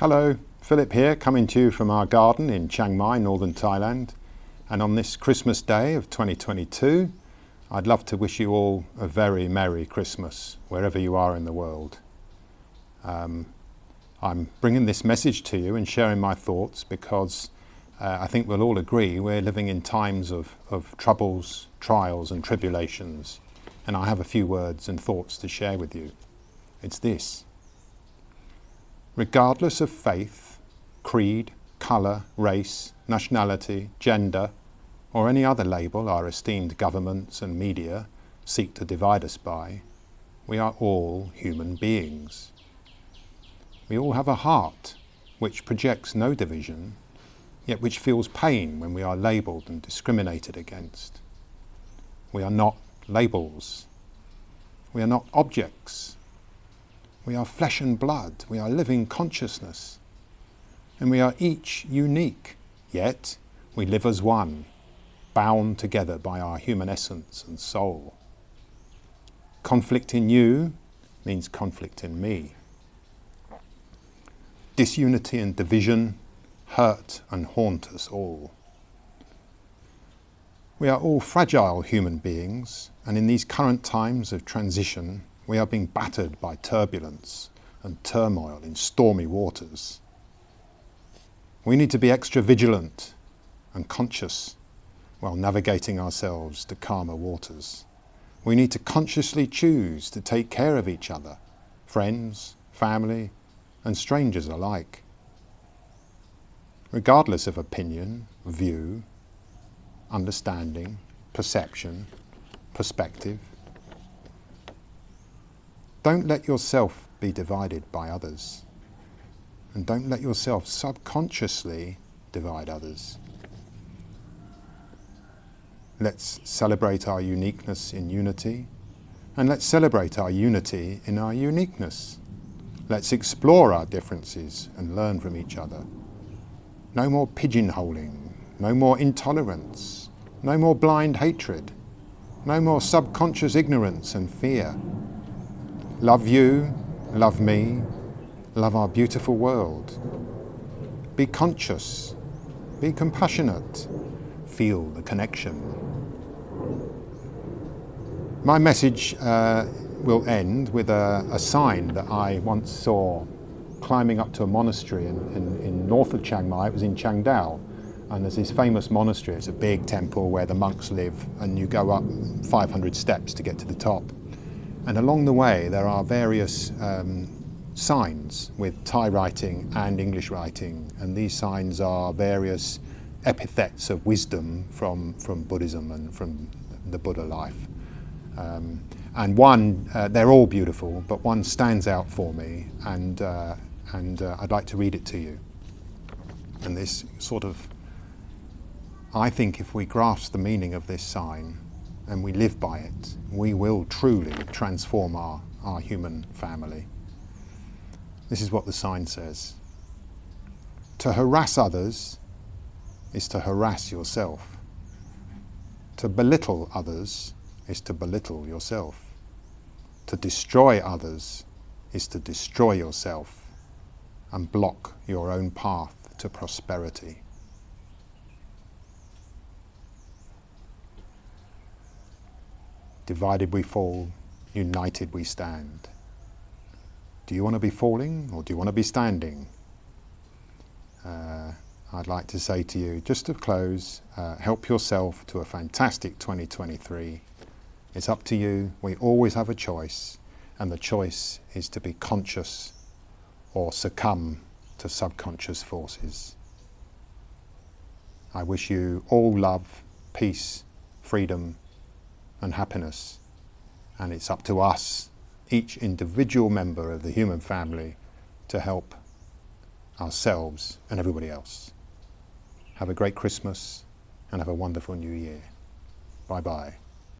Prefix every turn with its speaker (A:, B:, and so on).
A: Hello, Philip here, coming to you from our garden in Chiang Mai, northern Thailand. And on this Christmas Day of 2022, I'd love to wish you all a very Merry Christmas, wherever you are in the world. I'm bringing this message to you and sharing my thoughts because I think we'll all agree we're living in times of troubles, trials and tribulations. And I have a few words and thoughts to share with you. It's this. Regardless of faith, creed, colour, race, nationality, gender, or any other label our esteemed governments and media seek to divide us by, we are all human beings. We all have a heart which projects no division, yet which feels pain when we are labelled and discriminated against. We are not labels. We are not objects. We are flesh and blood, we are living consciousness, and we are each unique, yet we live as one, bound together by our human essence and soul. Conflict in you means conflict in me. Disunity and division hurt and haunt us all. We are all fragile human beings, and in these current times of transition, we are being battered by turbulence and turmoil in stormy waters. We need to be extra vigilant and conscious while navigating ourselves to calmer waters. We need to consciously choose to take care of each other, friends, family, and strangers alike. Regardless of opinion, view, understanding, perception, perspective, don't let yourself be divided by others, and don't let yourself subconsciously divide others. Let's celebrate our uniqueness in unity, and let's celebrate our unity in our uniqueness. Let's explore our differences and learn from each other. No more pigeonholing, no more intolerance, no more blind hatred, no more subconscious ignorance and fear. Love you, love me, love our beautiful world. Be conscious, be compassionate, feel the connection. My message will end with a sign that I once saw climbing up to a monastery in north of Chiang Mai. It was in Chiang Dao, and there's this famous monastery. It's a big temple where the monks live, and you go up 500 steps to get to the top. And along the way there are various signs with Thai writing and English writing, and these signs are various epithets of wisdom from Buddhism and from the Buddha life. And one, they're all beautiful, but one stands out for me, and I'd like to read it to you. And this sort of, I think if we grasp the meaning of this sign, and we live by it, we will truly transform our human family. This is what the sign says. To harass others is to harass yourself. To belittle others is to belittle yourself. To destroy others is to destroy yourself and block your own path to prosperity. Divided we fall, united we stand. Do you want to be falling or do you want to be standing? I'd like to say to you, just to close, help yourself to a fantastic 2023. It's up to you. We always have a choice, and the choice is to be conscious or succumb to subconscious forces. I wish you all love, peace, freedom, and happiness, and it's up to us, each individual member of the human family, to help ourselves and everybody else. Have a great Christmas and have a wonderful New Year. Bye bye.